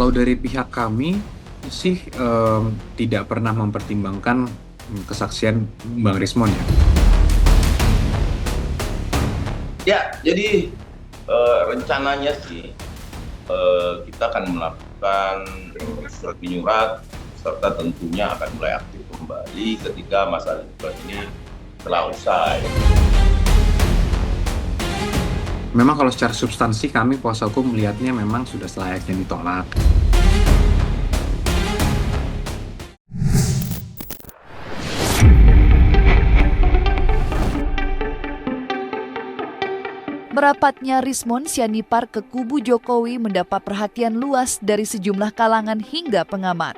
Kalau dari pihak kami sih, tidak pernah mempertimbangkan, kesaksian Bang Rismon ya. Ya, jadi rencananya sih kita akan melakukan surat menyurat serta tentunya akan mulai aktif kembali ketika masa liburan ini telah usai. Memang kalau secara substansi kami kuasa hukum melihatnya memang sudah selayaknya ditolak. Merapatnya Rismon Sianipar ke kubu Jokowi mendapat perhatian luas dari sejumlah kalangan hingga pengamat.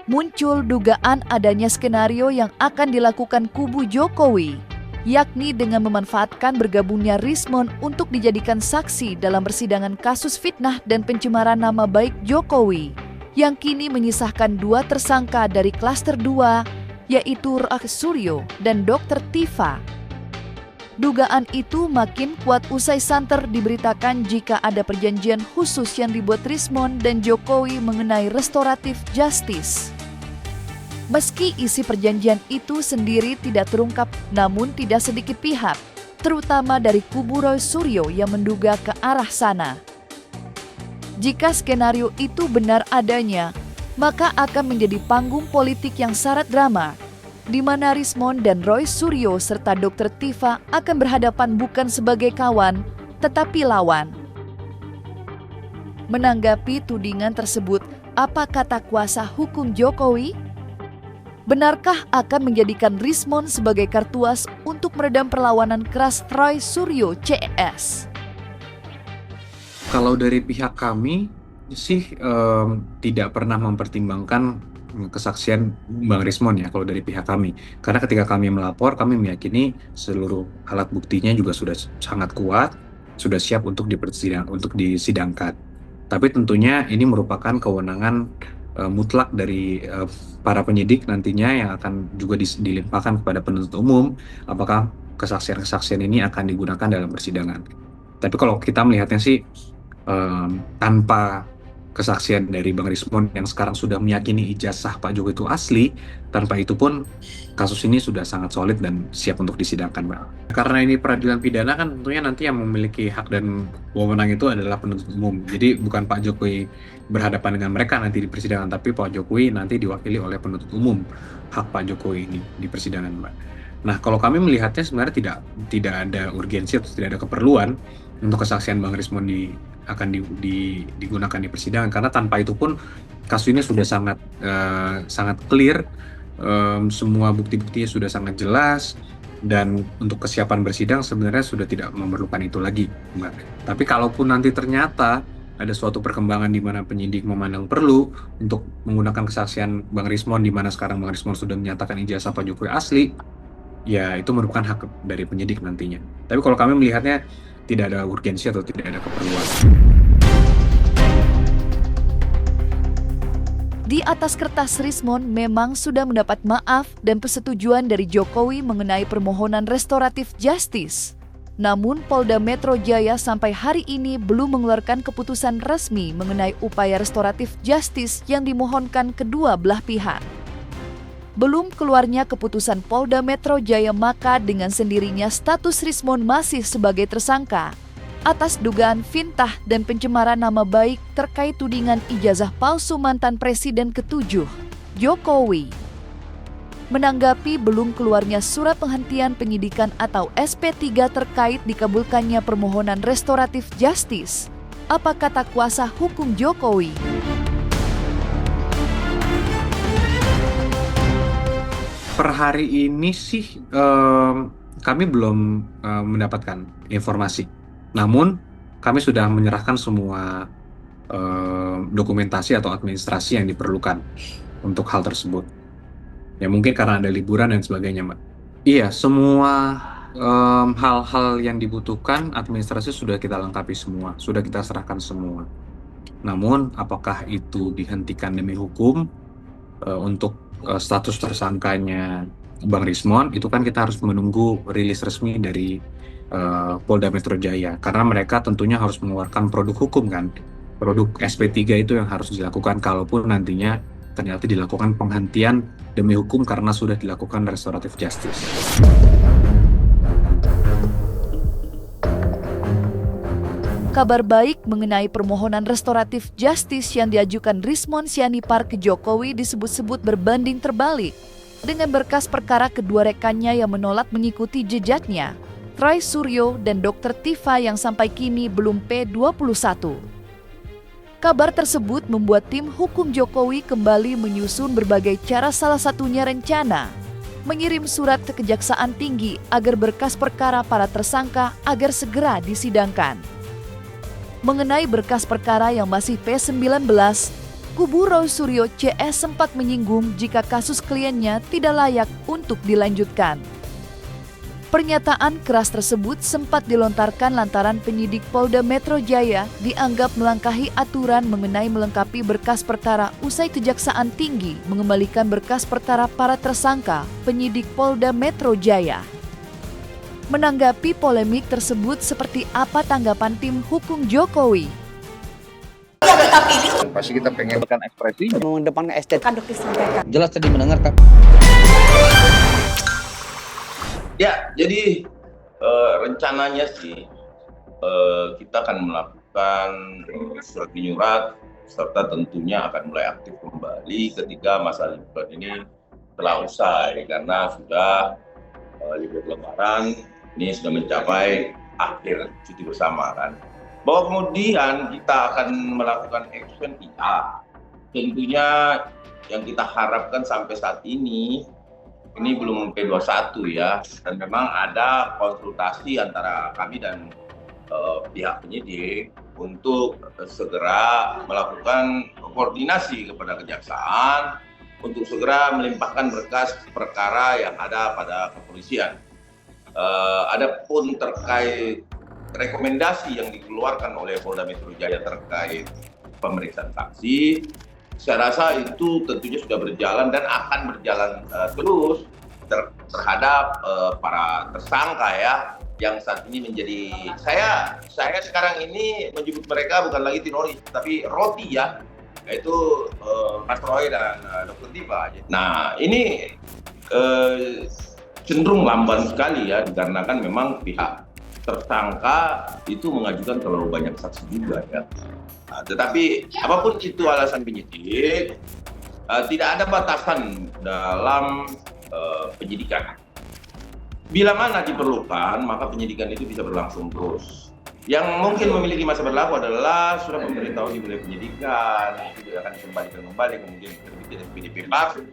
Muncul dugaan adanya skenario yang akan dilakukan kubu Jokowi, yakni dengan memanfaatkan bergabungnya Rismon untuk dijadikan saksi dalam persidangan kasus fitnah dan pencemaran nama baik Jokowi, yang kini menyisahkan 2 tersangka dari klaster 2, yaitu Roy Suryo dan Dr. Tifa. Dugaan itu makin kuat usai santer diberitakan jika ada perjanjian khusus yang dibuat Rismon dan Jokowi mengenai restoratif justice. Meski isi perjanjian itu sendiri tidak terungkap, namun tidak sedikit pihak, terutama dari kubu Roy Suryo yang menduga ke arah sana. Jika skenario itu benar adanya, maka akan menjadi panggung politik yang syarat drama, di mana Rismon dan Roy Suryo serta Dr. Tifa akan berhadapan bukan sebagai kawan, tetapi lawan. Menanggapi tudingan tersebut, apa kata kuasa hukum Jokowi? Benarkah akan menjadikan Rismon sebagai kartuas untuk meredam perlawanan keras Roy Suryo CS? Kalau dari pihak kami sih, tidak pernah mempertimbangkan kesaksian Bang Rismon ya kalau dari pihak kami. Karena ketika kami melapor, kami meyakini seluruh alat buktinya juga sudah sangat kuat, sudah siap untuk disidangkan. Tapi tentunya ini merupakan kewenangan mutlak dari para penyidik nantinya yang akan juga dilimpahkan kepada penuntut umum apakah kesaksian-kesaksian ini akan digunakan dalam persidangan. Tapi kalau kita melihatnya sih, tanpa kesaksian dari Bang Rismon yang sekarang sudah meyakini ijazah Pak Jokowi itu asli, tanpa itu pun kasus ini sudah sangat solid dan siap untuk disidangkan, Mbak. Karena ini peradilan pidana kan tentunya nanti yang memiliki hak dan wewenang itu adalah penuntut umum. Jadi bukan Pak Jokowi berhadapan dengan mereka nanti di persidangan, tapi Pak Jokowi nanti diwakili oleh penuntut umum hak Pak Jokowi ini di persidangan, Mbak. Nah, kalau kami melihatnya sebenarnya tidak ada urgensi atau tidak ada keperluan untuk kesaksian Bang Rismon akan digunakan di persidangan, karena tanpa itu pun kasus ini sudah sangat clear, semua bukti-buktinya sudah sangat jelas, dan untuk kesiapan bersidang sebenarnya sudah tidak memerlukan itu lagi, Mbak. Tapi kalaupun nanti ternyata ada suatu perkembangan di mana penyidik memandang perlu untuk menggunakan kesaksian Bang Rismon, di mana sekarang Bang Rismon sudah menyatakan ijazah Pak Jokowi asli, ya itu merupakan hak dari penyidik nantinya. Tapi kalau kami melihatnya tidak ada urgensi atau tidak ada keperluan. Di atas kertas Rismon memang sudah mendapat maaf dan persetujuan dari Jokowi mengenai permohonan restoratif justice. Namun Polda Metro Jaya sampai hari ini belum mengeluarkan keputusan resmi mengenai upaya restoratif justice yang dimohonkan kedua belah pihak. Belum keluarnya keputusan Polda Metro Jaya, maka dengan sendirinya status Rismon masih sebagai tersangka atas dugaan fintah dan pencemaran nama baik terkait tudingan ijazah palsu mantan Presiden ke-7, Jokowi. Menanggapi belum keluarnya surat penghentian penyidikan atau SP3 terkait dikabulkannya permohonan restoratif justice, apa kata kuasa hukum Jokowi? Per hari ini sih kami belum mendapatkan informasi. Namun kami sudah menyerahkan semua dokumentasi atau administrasi yang diperlukan untuk hal tersebut. Ya mungkin karena ada liburan dan sebagainya, Mbak. Iya, semua hal-hal yang dibutuhkan administrasi sudah kita lengkapi semua, sudah kita serahkan semua. Namun apakah itu dihentikan demi hukum untuk status tersangkanya Bang Rismon, itu kan kita harus menunggu rilis resmi dari Polda Metro Jaya, karena mereka tentunya harus mengeluarkan produk hukum kan. produk SP3 itu yang harus dilakukan kalaupun nantinya ternyata dilakukan penghentian demi hukum karena sudah dilakukan restoratif justice. Kabar baik mengenai permohonan restoratif justice yang diajukan Rismon Sianipar ke Jokowi disebut-sebut berbanding terbalik dengan berkas perkara kedua rekannya yang menolak mengikuti jejaknya, Troy Suryo dan Dr. Tifa yang sampai kini belum P21. Kabar tersebut membuat tim hukum Jokowi kembali menyusun berbagai cara, salah satunya rencana mengirim surat ke Kejaksaan Tinggi agar berkas perkara para tersangka agar segera disidangkan. Mengenai berkas perkara yang masih P19, kubu Roy Suryo CS sempat menyinggung jika kasus kliennya tidak layak untuk dilanjutkan. Pernyataan keras tersebut sempat dilontarkan lantaran penyidik Polda Metro Jaya dianggap melangkahi aturan mengenai melengkapi berkas perkara usai Kejaksaan Tinggi mengembalikan berkas perkara para tersangka penyidik Polda Metro Jaya. Menanggapi polemik tersebut, seperti apa tanggapan tim hukum Jokowi? Pasti kita pengen ekspresi mengedepankan estetika disampaikan. jelas tadi mendengarkan. Ya, jadi rencananya sih kita akan melakukan surat menyurat serta tentunya akan mulai aktif kembali ketika masa liburan ini telah usai karena sudah libur Lebaran ini sudah mencapai akhir cuti bersama kan. Bahwa kemudian kita akan melakukan action IA. Tentunya yang kita harapkan sampai saat ini belum P21 ya, dan memang ada konsultasi antara kami dan pihak penyidik untuk segera melakukan koordinasi kepada kejaksaan untuk segera melimpahkan berkas perkara yang ada pada kepolisian. Adapun terkait rekomendasi yang dikeluarkan oleh Polda Metro Jaya terkait pemeriksaan saksi, saya rasa itu tentunya sudah berjalan dan akan berjalan terus terhadap para tersangka ya, yang saat ini menjadi saya sekarang ini menyebut mereka bukan lagi teroris tapi roti ya, yaitu Mas Roy dan Dr. Tifa. Nah ini cenderung lamban sekali ya, dikarenakan memang pihak tersangka itu mengajukan terlalu banyak saksi juga ya. Nah, tetapi apapun itu alasan penyidik, tidak ada batasan dalam penyidikan. Bila mana diperlukan, maka penyidikan itu bisa berlangsung terus. Yang mungkin memiliki masa berlaku adalah surat pemberitahuan dimulai penyidikan, itu akan dikembalikan kembali, kemudian terbit SPDP baru,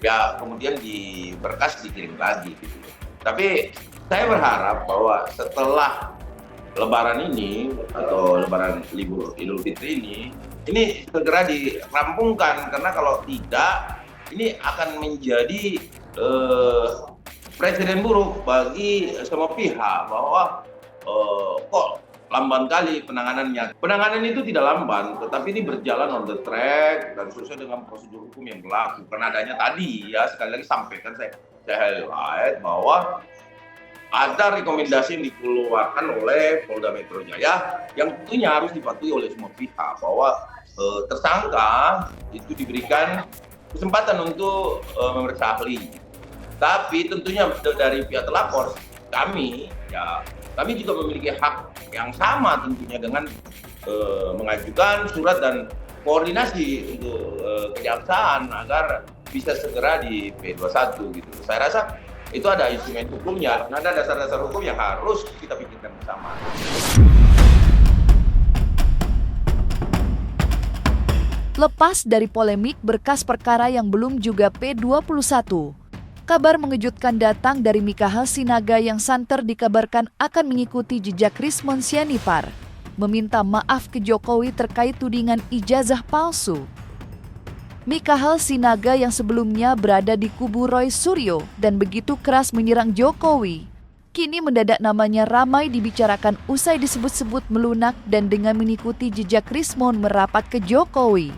ya kemudian di berkas dikirim lagi gitu. Tapi saya berharap bahwa setelah Lebaran ini atau Lebaran libur Idul Fitri ini segera dirampungkan, karena kalau tidak ini akan menjadi presiden buruk bagi semua pihak bahwa kok lamban kali penanganannya. Penanganan itu tidak lamban, tetapi ini berjalan on the track dan sesuai dengan prosedur hukum yang berlaku. Karena adanya tadi ya, sekali lagi sampaikan saya highlight bahwa ada rekomendasi yang dikeluarkan oleh Polda Metro Jaya yang tentunya harus dipatuhi oleh semua pihak, bahwa tersangka itu diberikan kesempatan untuk memeriksa ahli. Tapi tentunya dari pihak terlapor, kami juga memiliki hak yang sama tentunya dengan mengajukan surat dan koordinasi untuk kejaksaan agar bisa segera di P21 gitu. Saya rasa itu ada instrumen hukumnya, ada dasar-dasar hukum yang harus kita pikirkan bersama. Lepas dari polemik berkas perkara yang belum juga P21, kabar mengejutkan datang dari Mikhael Sinaga yang santer dikabarkan akan mengikuti jejak Rismon Sianipar, meminta maaf ke Jokowi terkait tudingan ijazah palsu. Mikhael Sinaga yang sebelumnya berada di kubu Roy Suryo dan begitu keras menyerang Jokowi, kini mendadak namanya ramai dibicarakan usai disebut-sebut melunak dan dengan mengikuti jejak Rismon merapat ke Jokowi.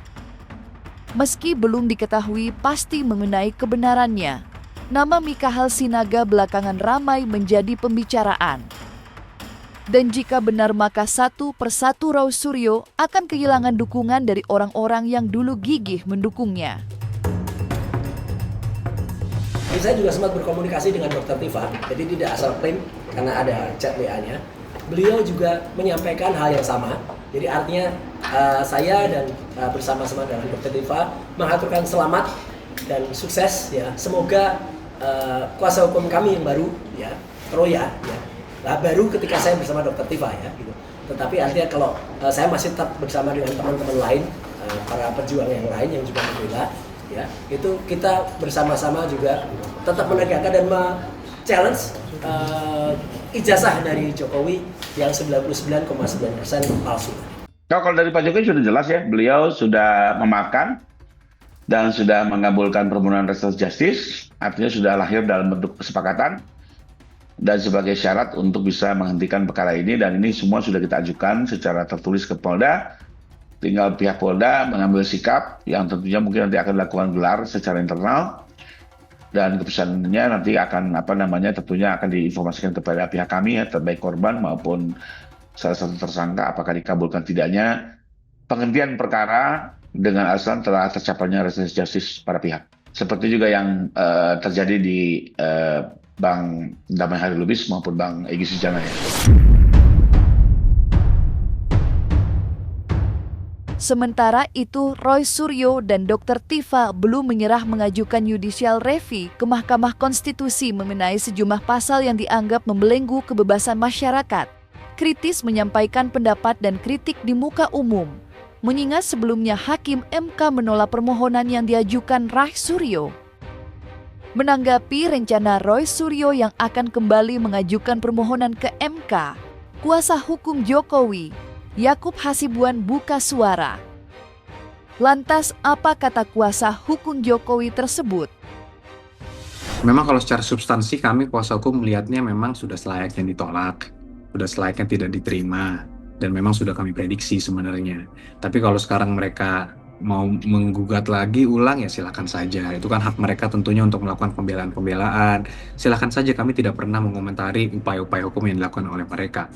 Meski belum diketahui pasti mengenai kebenarannya, nama Mikhael Sinaga belakangan ramai menjadi pembicaraan. Dan jika benar maka satu persatu Roy Suryo akan kehilangan dukungan dari orang-orang yang dulu gigih mendukungnya. Saya juga sempat berkomunikasi dengan Dr. Tifa, jadi tidak asal klaim karena ada chat WA-nya. Beliau juga menyampaikan hal yang sama. Jadi artinya saya dan bersama-sama dengan Dr. Tifa mengaturkan selamat dan sukses ya. Semoga kuasa hukum kami yang baru ya, Roya ya. Baru ketika saya bersama Dr. Tifa ya gitu. Tetapi artinya kalau saya masih tetap bersama dengan teman-teman lain, para pejuang yang lain yang juga berbeda ya, itu kita bersama-sama juga tetap menegakkan dan challenge ijazah dari Jokowi yang 99,9% palsu. Kalau dari Pak Jokowi sudah jelas ya, beliau sudah memakan dan sudah mengabulkan permohonan restoratif justice, artinya sudah lahir dalam bentuk kesepakatan dan sebagai syarat untuk bisa menghentikan perkara ini, dan ini semua sudah kita ajukan secara tertulis ke Polda. Tinggal pihak Polda mengambil sikap yang tentunya mungkin nanti akan dilakukan gelar secara internal, dan keputusannya nanti akan tentunya akan diinformasikan kepada pihak kami ya, terbaik korban maupun salah satu tersangka apakah dikabulkan tidaknya penghentian perkara dengan alasan telah tercapainya restoratif justice para pihak. Seperti juga yang terjadi di Bang Damai Hari Lubis maupun Bang Egy Sujana ya. Sementara itu, Roy Suryo dan Dr. Tifa belum menyerah mengajukan judicial review ke Mahkamah Konstitusi mengenai sejumlah pasal yang dianggap membelenggu kebebasan masyarakat. Kritis menyampaikan pendapat dan kritik di muka umum, mengingat sebelumnya Hakim MK menolak permohonan yang diajukan Roy Suryo. Menanggapi rencana Roy Suryo yang akan kembali mengajukan permohonan ke MK, kuasa hukum Jokowi, Yakub Hasibuan buka suara. Lantas, apa kata kuasa hukum Jokowi tersebut? Memang kalau secara substansi kami kuasa hukum melihatnya memang sudah selayaknya ditolak, sudah selayaknya tidak diterima, dan memang sudah kami prediksi sebenarnya. Tapi kalau sekarang mereka mau menggugat lagi ulang ya silakan saja, itu kan hak mereka tentunya untuk melakukan pembelaan, silakan saja, kami tidak pernah mengomentari upaya-upaya hukum yang dilakukan oleh mereka.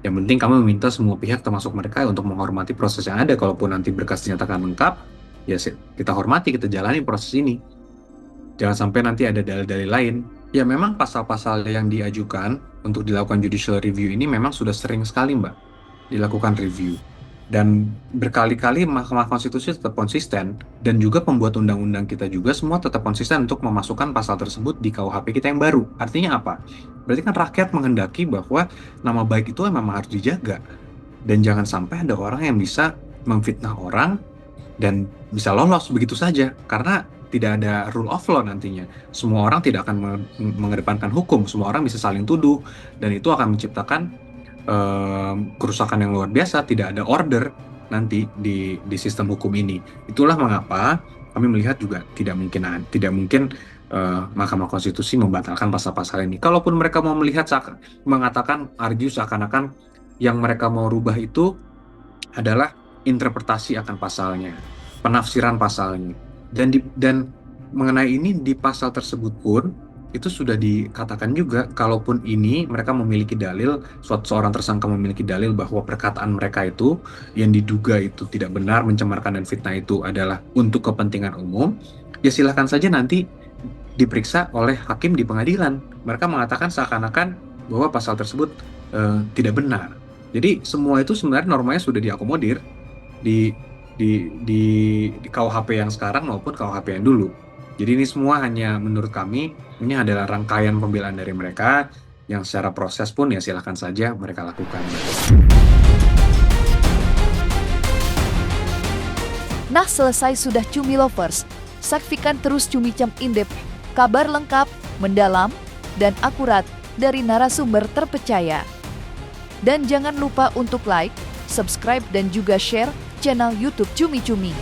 Yang penting kami meminta semua pihak termasuk mereka untuk menghormati proses yang ada. Kalaupun nanti berkas dinyatakan lengkap, ya kita hormati, kita jalani proses ini, jangan sampai nanti ada dalil-dalil lain. Ya memang pasal-pasal yang diajukan untuk dilakukan judicial review ini memang sudah sering sekali Mbak dilakukan review. Dan berkali-kali Mahkamah Konstitusi tetap konsisten, dan juga pembuat undang-undang kita juga semua tetap konsisten untuk memasukkan pasal tersebut di KUHP kita yang baru. Artinya apa? Berarti kan rakyat menghendaki bahwa nama baik itu memang harus dijaga. Dan jangan sampai ada orang yang bisa memfitnah orang dan bisa lolos begitu saja. Karena tidak ada rule of law nantinya. Semua orang tidak akan mengedepankan hukum, semua orang bisa saling tuduh, dan itu akan menciptakan kerusakan yang luar biasa. Tidak ada order nanti di sistem hukum ini. Itulah mengapa kami melihat juga tidak mungkin Mahkamah Konstitusi membatalkan pasal-pasal ini. Kalaupun mereka mau mengatakan argue seakan-akan yang mereka mau rubah itu adalah interpretasi akan pasalnya, penafsiran pasalnya, dan mengenai ini di pasal tersebut pun itu sudah dikatakan juga, kalaupun ini mereka memiliki dalil, seorang tersangka memiliki dalil bahwa perkataan mereka itu yang diduga itu tidak benar, mencemarkan dan fitnah itu adalah untuk kepentingan umum, ya silahkan saja nanti diperiksa oleh hakim di pengadilan. Mereka mengatakan seakan-akan bahwa pasal tersebut tidak benar. Jadi semua itu sebenarnya normanya sudah diakomodir di KUHP yang sekarang maupun KUHP yang dulu. Jadi ini semua hanya menurut kami ini adalah rangkaian pembelaan dari mereka yang secara proses pun ya silakan saja mereka lakukan. Nah, selesai sudah Cumi Lovers. Saksikan terus Cumi Cam Indep, kabar lengkap, mendalam, dan akurat dari narasumber terpercaya. Dan jangan lupa untuk like, subscribe, dan juga share channel YouTube Cumi Cumi.